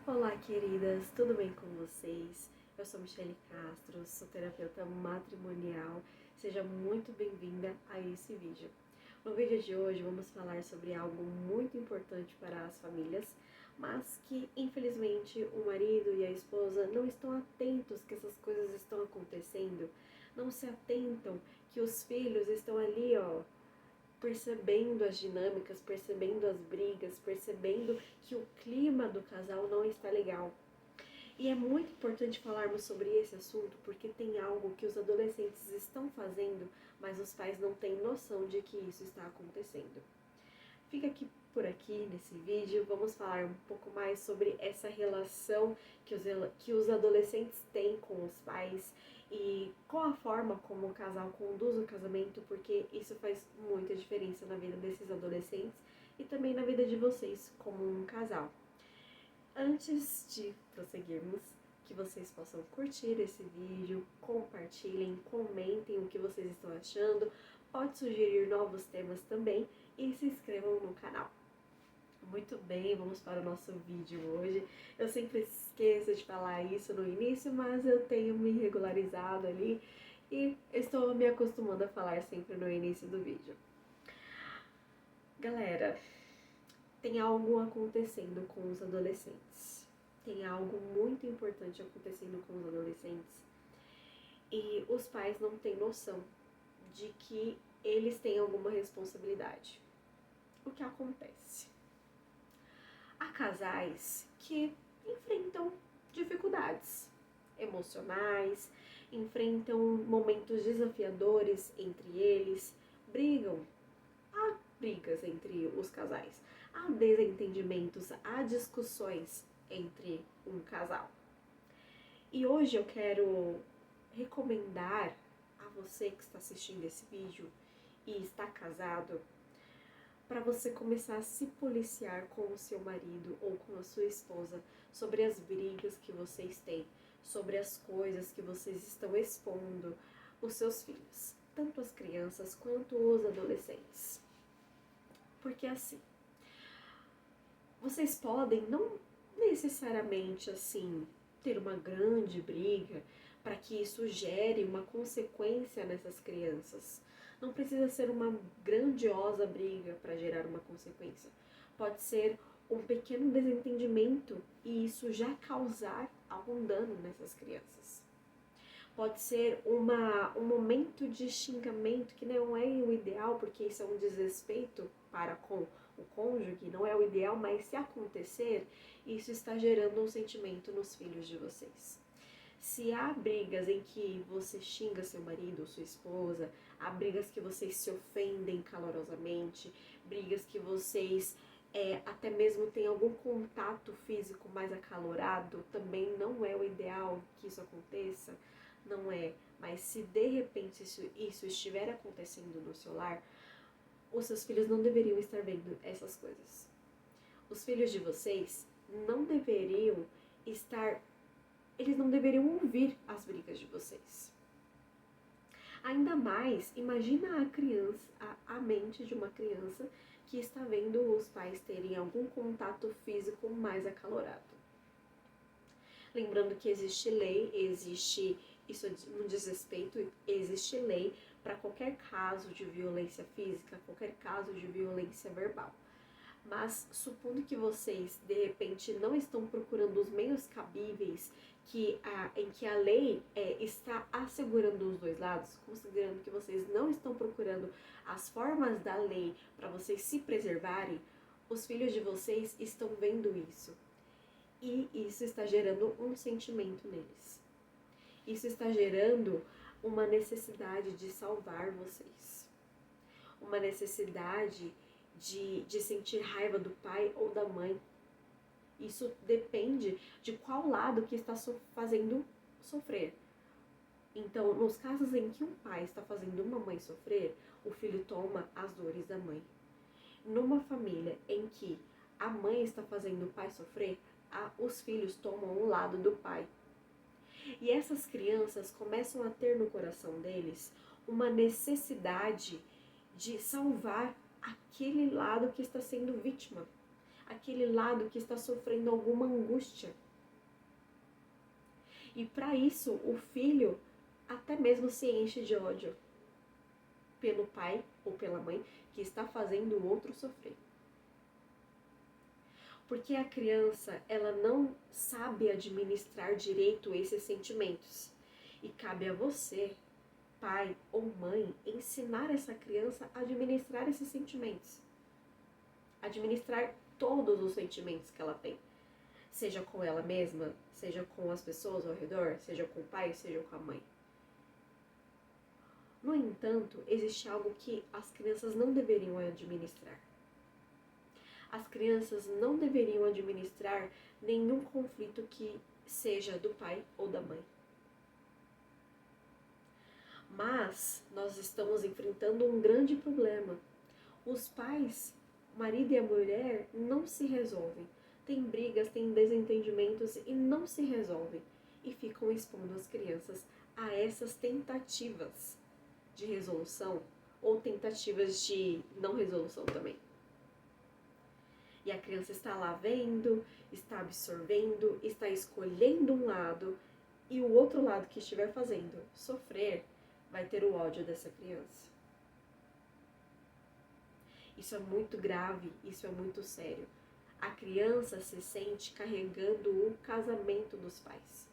Olá, queridas, tudo bem com vocês? Eu sou Michele Castro, sou terapeuta matrimonial. Seja muito bem-vinda a esse vídeo. No vídeo de hoje vamos falar sobre algo muito importante para as famílias, mas que infelizmente o marido e a esposa não estão atentos que essas coisas estão acontecendo, não se atentam que os filhos estão ali, percebendo as dinâmicas, percebendo as brigas, percebendo que o clima do casal não está legal. E é muito importante falarmos sobre esse assunto porque tem algo que os adolescentes estão fazendo, mas os pais não têm noção de que isso está acontecendo. Fica aqui por aqui nesse vídeo, vamos falar um pouco mais sobre essa relação que os adolescentes têm com os pais e com a forma como o casal conduz o casamento, porque isso faz muita diferença na vida desses adolescentes e também na vida de vocês como um casal. Antes de prosseguirmos, que vocês possam curtir esse vídeo, compartilhem, comentem o que vocês estão achando, pode sugerir novos temas também e se inscrevam no canal. Muito bem, vamos para o nosso vídeo hoje. Eu sempre esqueço de falar isso no início, mas eu tenho me regularizado ali e estou me acostumando a falar sempre no início do vídeo. Galera, tem algo acontecendo com os adolescentes. Tem algo muito importante acontecendo com os adolescentes. E os pais não têm noção de que eles têm alguma responsabilidade. O que acontece? Há casais que enfrentam dificuldades emocionais, enfrentam momentos desafiadores entre eles, brigam. Há brigas entre os casais, há desentendimentos, há discussões entre um casal. E hoje eu quero recomendar a você que está assistindo esse vídeo e está casado, para você começar a se policiar com o seu marido ou com a sua esposa sobre as brigas que vocês têm, sobre as coisas que vocês estão expondo os seus filhos, tanto as crianças quanto os adolescentes. Porque assim, vocês podem não necessariamente assim ter uma grande briga para que isso gere uma consequência nessas crianças. Não precisa ser uma grandiosa briga para gerar uma consequência. Pode ser um pequeno desentendimento e isso já causar algum dano nessas crianças. Pode ser um momento de xingamento que não é o ideal, porque isso é um desrespeito para com o cônjuge, não é o ideal, mas se acontecer, isso está gerando um sentimento nos filhos de vocês. Se há brigas em que você xinga seu marido ou sua esposa, há brigas que vocês se ofendem calorosamente, brigas que vocês até mesmo têm algum contato físico mais acalorado, também não é o ideal que isso aconteça, não é. Mas se de repente isso estiver acontecendo no seu lar, os seus filhos não deveriam estar vendo essas coisas. Os filhos de vocês não deveriam estar, eles não deveriam ouvir as brigas de vocês. Ainda mais, imagina a mente de uma criança que está vendo os pais terem algum contato físico mais acalorado. Lembrando que existe lei, isso no desrespeito, existe lei para qualquer caso de violência física, qualquer caso de violência verbal. Mas supondo que vocês, de repente, não estão procurando os meios cabíveis em que a lei está assegurando os dois lados, considerando que vocês não estão procurando as formas da lei para vocês se preservarem, os filhos de vocês estão vendo isso. E isso está gerando um sentimento neles. Isso está gerando uma necessidade de salvar vocês. Uma necessidade de sentir raiva do pai ou da mãe. Isso depende de qual lado que está fazendo sofrer. Então, nos casos em que um pai está fazendo uma mãe sofrer, o filho toma as dores da mãe. Numa família em que a mãe está fazendo o pai sofrer, os filhos tomam o lado do pai. E essas crianças começam a ter no coração deles uma necessidade de salvar aquele lado que está sendo vítima. aquele lado que está sofrendo alguma angústia. E para isso, o filho até mesmo se enche de ódio pelo pai ou pela mãe que está fazendo o outro sofrer. Porque a criança, ela não sabe administrar direito esses sentimentos. E cabe a você, pai ou mãe, ensinar essa criança a administrar esses sentimentos. Administrar todos os sentimentos que ela tem. Seja com ela mesma, seja com as pessoas ao redor, seja com o pai, seja com a mãe. No entanto, existe algo que as crianças não deveriam administrar. As crianças não deveriam administrar nenhum conflito que seja do pai ou da mãe. Mas nós estamos enfrentando um grande problema. Os pais, o marido e a mulher, não se resolvem. Tem brigas, tem desentendimentos e não se resolvem. E ficam expondo as crianças a essas tentativas de resolução ou tentativas de não resolução também. E a criança está lá vendo, está absorvendo, está escolhendo um lado e o outro lado que estiver fazendo sofrer vai ter o ódio dessa criança. Isso é muito grave, isso é muito sério. A criança se sente carregando o casamento dos pais.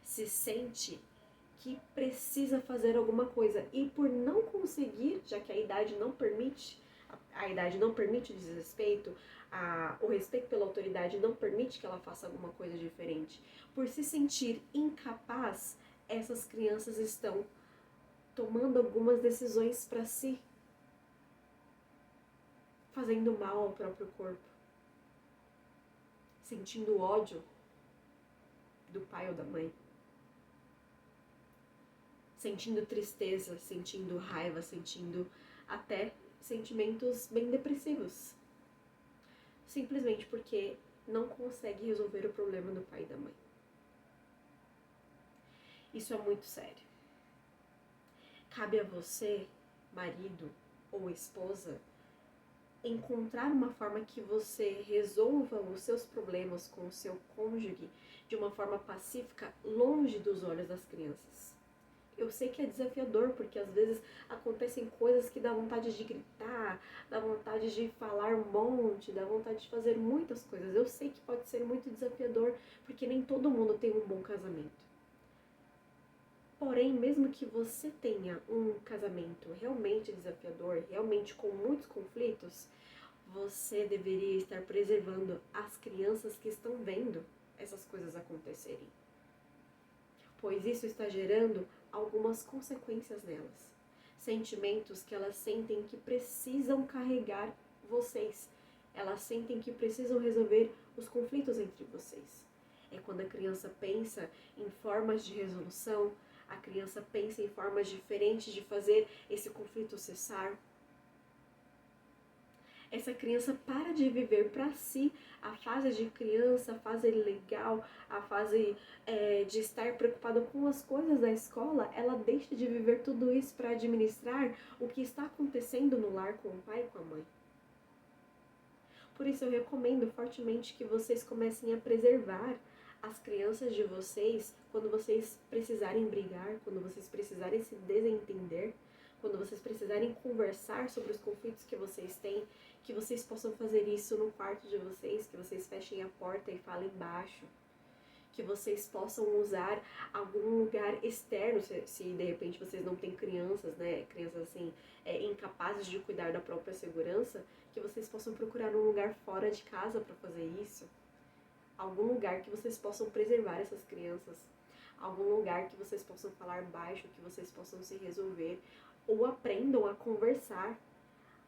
Se sente que precisa fazer alguma coisa e por não conseguir, já que a idade não permite o desrespeito, o respeito pela autoridade não permite que ela faça alguma coisa diferente. Por se sentir incapaz, essas crianças estão tomando algumas decisões para si, fazendo mal ao próprio corpo, sentindo ódio do pai ou da mãe, sentindo tristeza, sentindo raiva, sentindo até sentimentos bem depressivos, simplesmente porque não consegue resolver o problema do pai e da mãe. Isso é muito sério. Cabe a você, marido ou esposa, encontrar uma forma que você resolva os seus problemas com o seu cônjuge de uma forma pacífica, longe dos olhos das crianças. Eu sei que é desafiador, porque às vezes acontecem coisas que dá vontade de gritar, dá vontade de falar um monte, dá vontade de fazer muitas coisas. Eu sei que pode ser muito desafiador, porque nem todo mundo tem um bom casamento. Porém, mesmo que você tenha um casamento realmente desafiador, realmente com muitos conflitos, você deveria estar preservando as crianças que estão vendo essas coisas acontecerem. Pois isso está gerando algumas consequências nelas. Sentimentos que elas sentem que precisam carregar vocês. Elas sentem que precisam resolver os conflitos entre vocês. É quando a criança pensa em formas de resolução, a criança pensa em formas diferentes de fazer esse conflito cessar. Essa criança para de viver para si a fase de criança, a fase legal, a fase de estar preocupada com as coisas da escola. Ela deixa de viver tudo isso para administrar o que está acontecendo no lar com o pai e com a mãe. Por isso eu recomendo fortemente que vocês comecem a preservar as crianças de vocês quando vocês precisarem brigar, quando vocês precisarem se desentender, quando vocês precisarem conversar sobre os conflitos que vocês têm, que vocês possam fazer isso no quarto de vocês, que vocês fechem a porta e falem baixo, que vocês possam usar algum lugar externo, se de repente vocês não têm crianças, né, crianças assim, incapazes de cuidar da própria segurança, que vocês possam procurar um lugar fora de casa para fazer isso. Algum lugar que vocês possam preservar essas crianças, algum lugar que vocês possam falar baixo, que vocês possam se resolver, ou aprendam a conversar,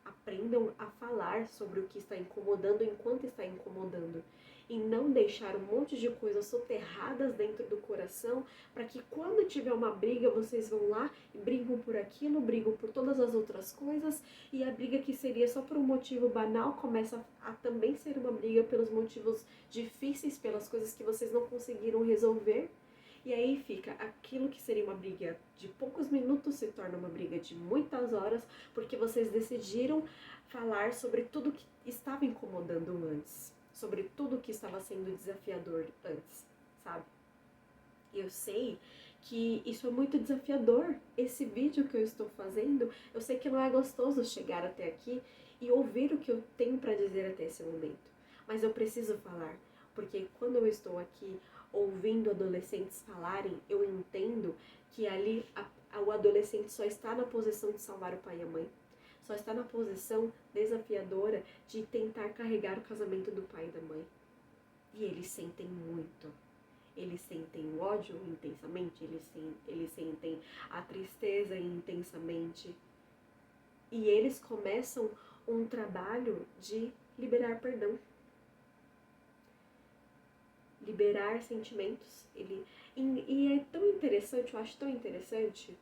aprendam a falar sobre o que está incomodando enquanto está incomodando, e não deixar um monte de coisas soterradas dentro do coração, para que quando tiver uma briga, vocês vão lá e brigam por aquilo, brigam por todas as outras coisas, e a briga que seria só por um motivo banal começa a também ser uma briga pelos motivos difíceis, pelas coisas que vocês não conseguiram resolver. E aí fica aquilo que seria uma briga de poucos minutos se torna uma briga de muitas horas, porque vocês decidiram falar sobre tudo que estava incomodando antes, sobre tudo que estava sendo desafiador antes, sabe? Eu sei que isso é muito desafiador. Esse vídeo que eu estou fazendo, eu sei que não é gostoso chegar até aqui e ouvir o que eu tenho para dizer até esse momento. Mas eu preciso falar, porque quando eu estou aqui ouvindo adolescentes falarem, eu entendo que ali o adolescente só está na posição de salvar o pai e a mãe. Só está na posição desafiadora de tentar carregar o casamento do pai e da mãe. E eles sentem muito. Eles sentem o ódio intensamente, eles sentem a tristeza intensamente. E eles começam um trabalho de liberar perdão. Liberar sentimentos. E é tão interessante, eu acho tão interessante,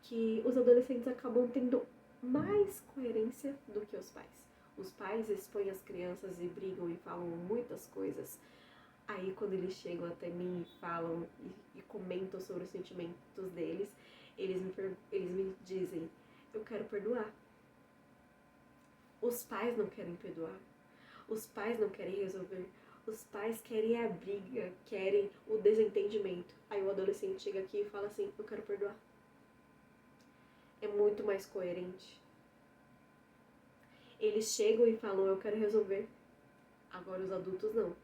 que os adolescentes acabam tendo mais coerência do que os pais. Os pais expõem as crianças e brigam e falam muitas coisas. Aí quando eles chegam até mim e falam e comentam sobre os sentimentos deles, eles me dizem, eu quero perdoar. Os pais não querem perdoar. Os pais não querem resolver. Os pais querem a briga, querem o desentendimento. Aí o adolescente chega aqui e fala assim, eu quero perdoar. É muito mais coerente. Eles chegam e falam, eu quero resolver. Agora os adultos não.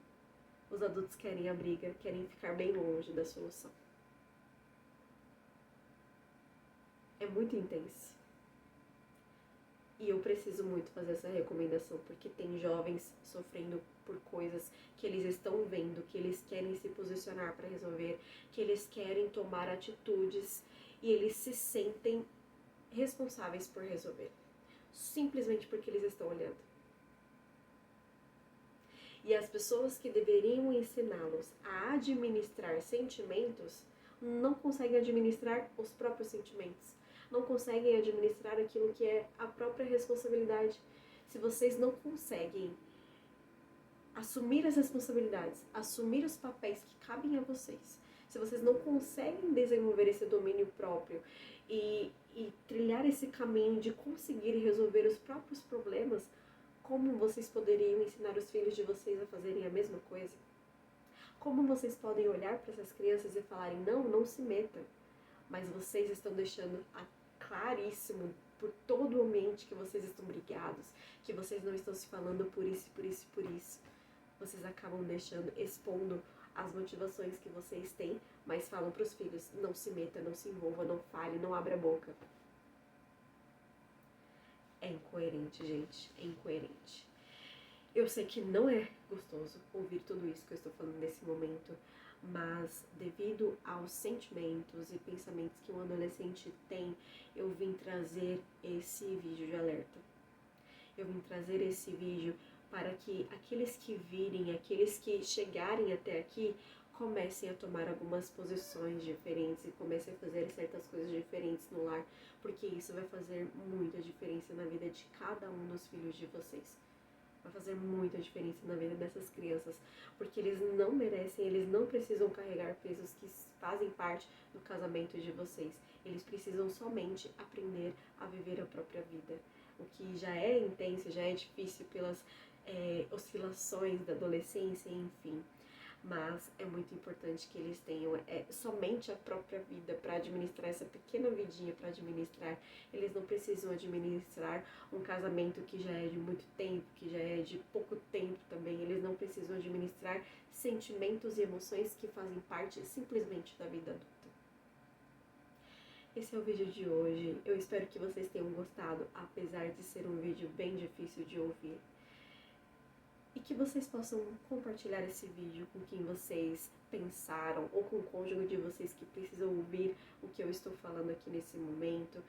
Os adultos querem a briga, querem ficar bem longe da solução. É muito intenso. E eu preciso muito fazer essa recomendação, porque tem jovens sofrendo por coisas que eles estão vendo, que eles querem se posicionar para resolver, que eles querem tomar atitudes e eles se sentem responsáveis por resolver, simplesmente porque eles estão olhando. E as pessoas que deveriam ensiná-los a administrar sentimentos não conseguem administrar os próprios sentimentos, não conseguem administrar aquilo que é a própria responsabilidade. Se vocês não conseguem assumir as responsabilidades, assumir os papéis que cabem a vocês, se vocês não conseguem desenvolver esse domínio próprio e trilhar esse caminho de conseguir resolver os próprios problemas, como vocês poderiam ensinar os filhos de vocês a fazerem a mesma coisa? Como vocês podem olhar para essas crianças e falarem, não se meta, mas vocês estão deixando claríssimo por todo o ambiente que vocês estão brigados, que vocês não estão se falando por isso, por isso, por isso. Vocês acabam deixando, expondo as motivações que vocês têm, mas falam para os filhos, não se meta, não se envolva, não fale, não abra a boca. É incoerente, gente, é incoerente. Eu sei que não é gostoso ouvir tudo isso que eu estou falando nesse momento, mas devido aos sentimentos e pensamentos que um adolescente tem, eu vim trazer esse vídeo de alerta. Eu vim trazer esse vídeo para que aqueles que virem, aqueles que chegarem até aqui, comecem a tomar algumas posições diferentes e comecem a fazer certas coisas diferentes no lar, porque isso vai fazer muita diferença na vida de cada um dos filhos de vocês. Vai fazer muita diferença na vida dessas crianças, porque eles não merecem, eles não precisam carregar pesos que fazem parte do casamento de vocês. Eles precisam somente aprender a viver a própria vida. O que já é intenso, já é difícil pelas oscilações da adolescência, enfim. Mas é muito importante que eles tenham somente a própria vida para administrar essa pequena vidinha, para administrar. Eles não precisam administrar um casamento que já é de muito tempo, que já é de pouco tempo também. Eles não precisam administrar sentimentos e emoções que fazem parte simplesmente da vida adulta. Esse é o vídeo de hoje. Eu espero que vocês tenham gostado, apesar de ser um vídeo bem difícil de ouvir. E que vocês possam compartilhar esse vídeo com quem vocês pensaram ou com o cônjuge de vocês que precisam ouvir o que eu estou falando aqui nesse momento.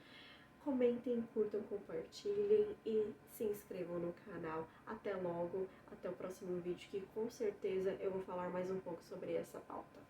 Comentem, curtam, compartilhem e se inscrevam no canal. Até logo, até o próximo vídeo que com certeza eu vou falar mais um pouco sobre essa pauta.